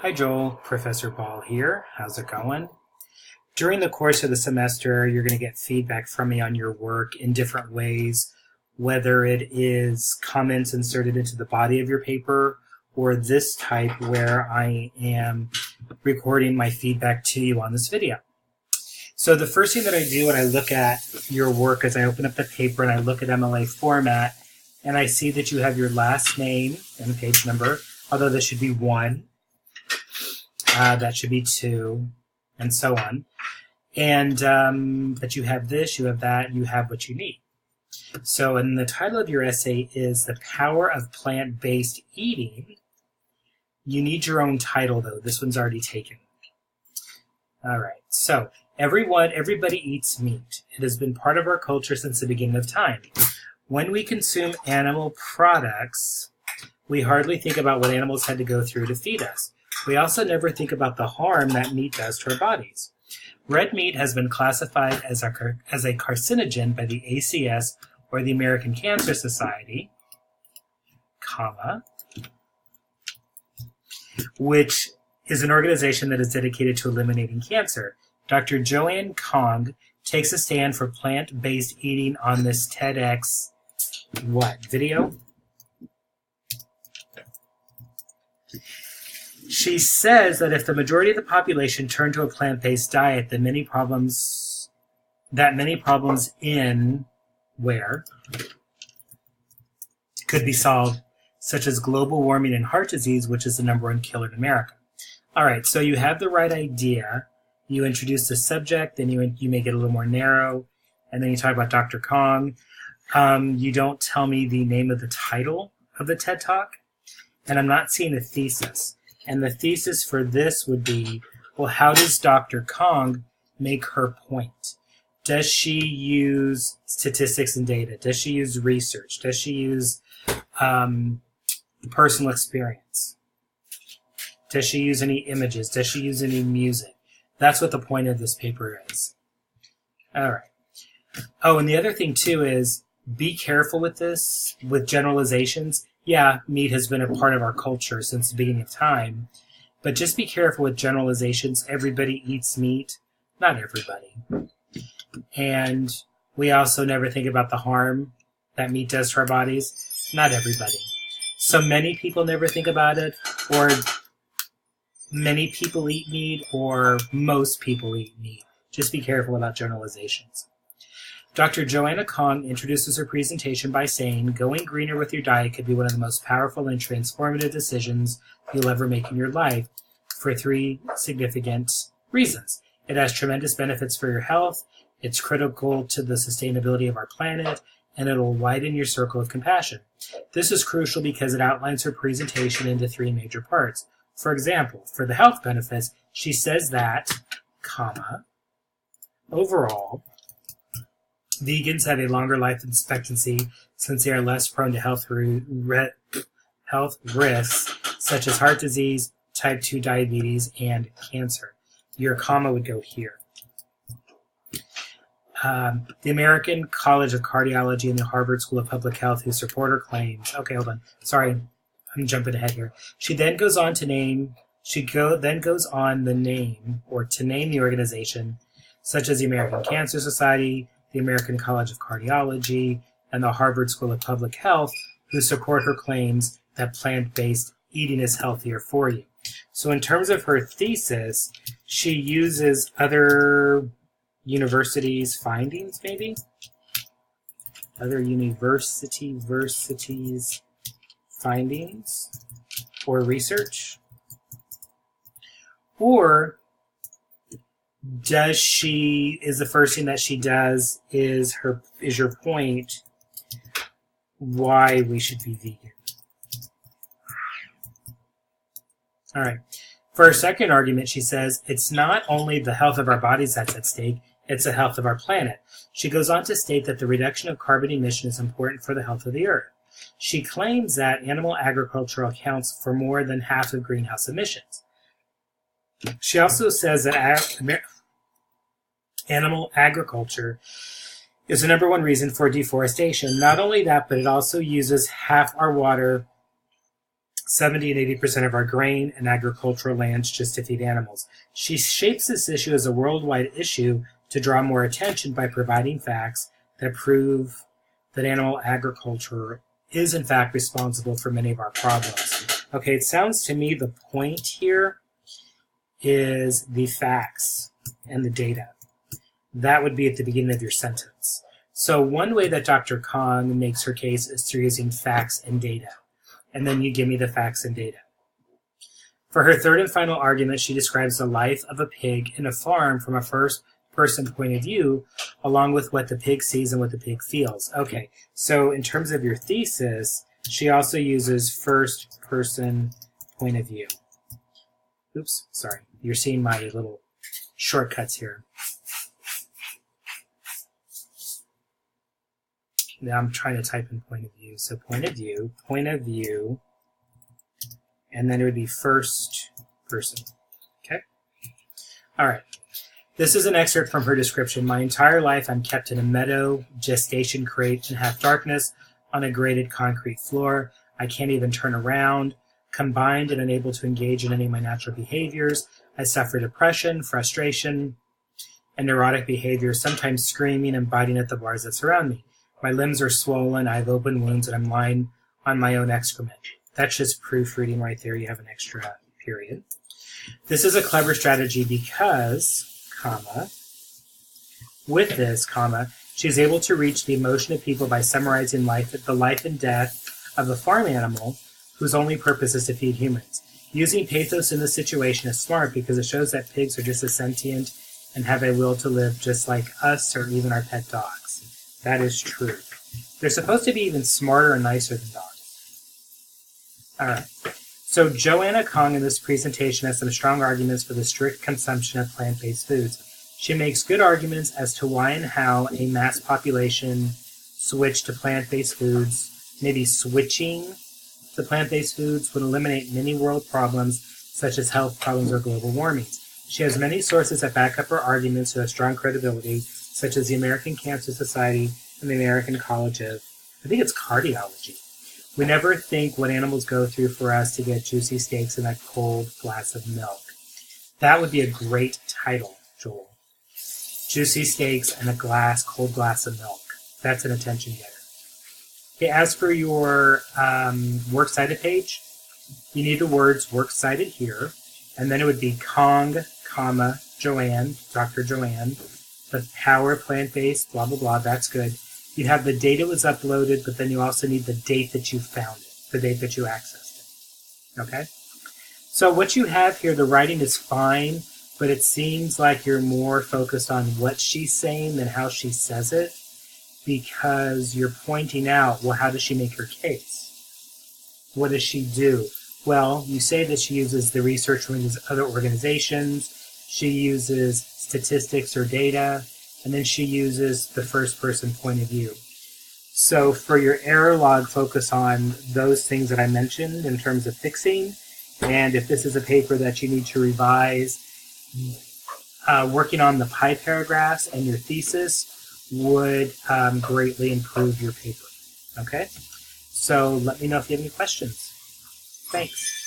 Hi Joel, Professor Ball here. How's it going? During the course of the semester, you're going to get feedback from me on your work in different ways, whether it is comments inserted into the body of your paper or this type where I am recording my feedback to you on this video. So the first thing that I do when I look at your work is I open up the paper and I look at MLA format and I see that you have your last name and page number, although this should be 1. That should be 2, and so on. And that you have this, you have that, you have what you need. So, and the title of your essay is The Power of Plant-Based Eating. You need your own title, though. This one's already taken. All right. So, everybody eats meat. It has been part of our culture since the beginning of time. When we consume animal products, we hardly think about what animals had to go through to feed us. We also never think about the harm that meat does to our bodies. Red meat has been classified as a carcinogen by the ACS, or the American Cancer Society, which is an organization that is dedicated to eliminating cancer. Dr. Joanne Kong takes a stand for plant-based eating on this TEDx video? She says that if the majority of the population turned to a plant-based diet, that many problems in where could be solved, such as global warming and heart disease, which is the #1 killer in America. All right, so you have the right idea. You introduce the subject, then you make it a little more narrow, and then you talk about Dr. Kong. You don't tell me the name of the title of the TED Talk, and I'm not seeing a thesis. And the thesis for this would be, well, how does Dr. Kong make her point? Does she use statistics and data? Does she use research? Does she use personal experience? Does she use any images? Does she use any music? That's what the point of this paper is. All right. Oh, and the other thing, too, is be careful with this, with generalizations. Yeah, meat has been a part of our culture since the beginning of time, but just be careful with generalizations. Everybody eats meat. Not everybody. And we also never think about the harm that meat does to our bodies. Not everybody. So many people never think about it, or many people eat meat, or most people eat meat. Just be careful about generalizations. Dr. Joanna Kong introduces her presentation by saying, going greener with your diet could be one of the most powerful and transformative decisions you'll ever make in your life for 3 significant reasons. It has tremendous benefits for your health, it's critical to the sustainability of our planet, and it'll widen your circle of compassion. This is crucial because it outlines her presentation into 3 major parts. For example, for the health benefits, she says that, overall, vegans have a longer life expectancy since they are less prone to health risks such as heart disease, type 2 diabetes, and cancer. Your comma would go here. The American College of Cardiology and the Harvard School of Public Health, who support her claims. Okay, hold on. Sorry, I'm jumping ahead here. She then goes on to name the organization, such as the American Cancer Society, the American College of Cardiology, and the Harvard School of Public Health, who support her claims that plant-based eating is healthier for you. So in terms of her thesis, she uses other universities' findings, maybe? Other universities' findings or research? Or is the first thing that she does is your point why we should be vegan? All right. For her second argument, she says, it's not only the health of our bodies that's at stake, it's the health of our planet. She goes on to state that the reduction of carbon emission is important for the health of the earth. She claims that animal agriculture accounts for more than half of greenhouse emissions. She also says that animal agriculture is the #1 reason for deforestation. Not only that, but it also uses half our water 70 and 80% of our grain and agricultural lands just to feed animals. She shapes this issue as a worldwide issue to draw more attention by providing facts that prove that animal agriculture is in fact responsible for many of our problems. Okay, it sounds to me the point here is the facts and the data. That would be at the beginning of your sentence. So one way that Dr. Kong makes her case is through using facts and data. And then you give me the facts and data. For her third and final argument, she describes the life of a pig in a farm from a first-person point of view, along with what the pig sees and what the pig feels. Okay, so in terms of your thesis, she also uses first-person point of view. Oops, sorry. You're seeing my little shortcuts here. Now I'm trying to type in point of view. So point of view, and then it would be first person. Okay? All right. This is an excerpt from her description. My entire life I'm kept in a meadow, gestation crate, in half darkness on a grated concrete floor. I can't even turn around. Combined and unable to engage in any of my natural behaviors. I suffer depression, frustration, and neurotic behavior, sometimes screaming and biting at the bars that surround me. My limbs are swollen, I have open wounds, and I'm lying on my own excrement. That's just proofreading right there. You have an extra period. This is a clever strategy because, with this, she's able to reach the emotion of people by summarizing the life and death of a farm animal whose only purpose is to feed humans. Using pathos in this situation is smart because it shows that pigs are just as sentient and have a will to live just like us or even our pet dogs. That is true. They're supposed to be even smarter and nicer than dogs. All right. So Joanna Kong in this presentation has some strong arguments for the strict consumption of plant-based foods. She makes good arguments as to why and how a mass population switch to plant-based foods, maybe switching to plant-based foods, would eliminate many world problems such as health problems or global warming. She has many sources that back up her arguments who have strong credibility, such as the American Cancer Society and the American College of, I think it's Cardiology. We never think what animals go through for us to get juicy steaks and that cold glass of milk. That would be a great title, Joel. Juicy steaks and a cold glass of milk. That's an attention getter. Okay, as for your works cited page, you need the words works cited here, and then it would be Kong, Joanne, Dr. Joanne, the power plant-based, blah, blah, blah, that's good. You have the date it was uploaded, but then you also need the date that you found it, the date that you accessed it. Okay? So what you have here, the writing is fine, but it seems like you're more focused on what she's saying than how she says it, because you're pointing out, well, how does she make her case? What does she do? Well, you say that she uses the research from these other organizations, she uses statistics or data, and then she uses the first-person point of view. So for your error log, focus on those things that I mentioned in terms of fixing, and if this is a paper that you need to revise, working on the pie paragraphs and your thesis would greatly improve your paper. Okay? So let me know if you have any questions. Thanks.